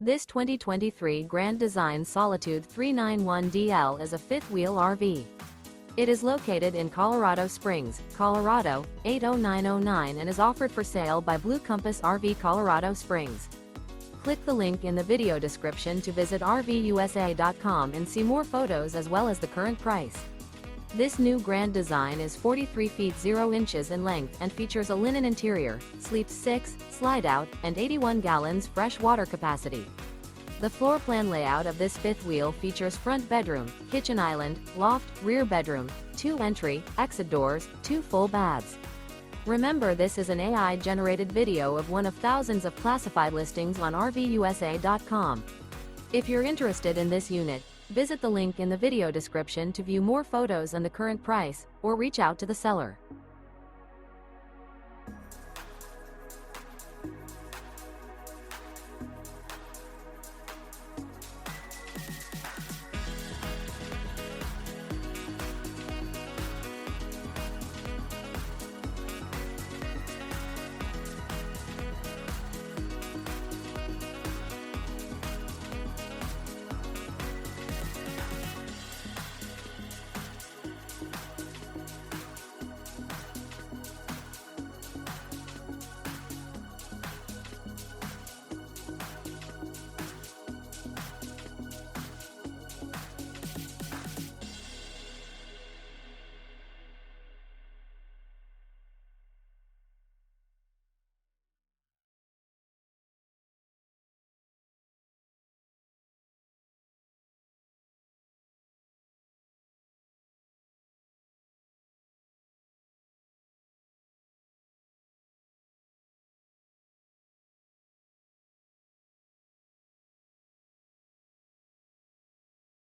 This 2023 Grand Design Solitude 391DL is a fifth-wheel RV. It is located in Colorado Springs, Colorado, 80909 and is offered for sale by Blue Compass RV Colorado Springs. Click the link in the video description to visit RVUSA.com and see more photos as well as the current price. This new Grand Design is 43 feet 0 inches in length and features a linen interior, sleeps 6, slide-out, and 81 gallons fresh water capacity. The floor plan layout of this fifth wheel features front bedroom, kitchen island, loft, rear bedroom, 2 entry, exit doors, 2 full baths. Remember, this is an AI-generated video of one of thousands of classified listings on RVUSA.com. If you're interested in this unit, visit the link in the video description to view more photos and the current price, or reach out to the seller.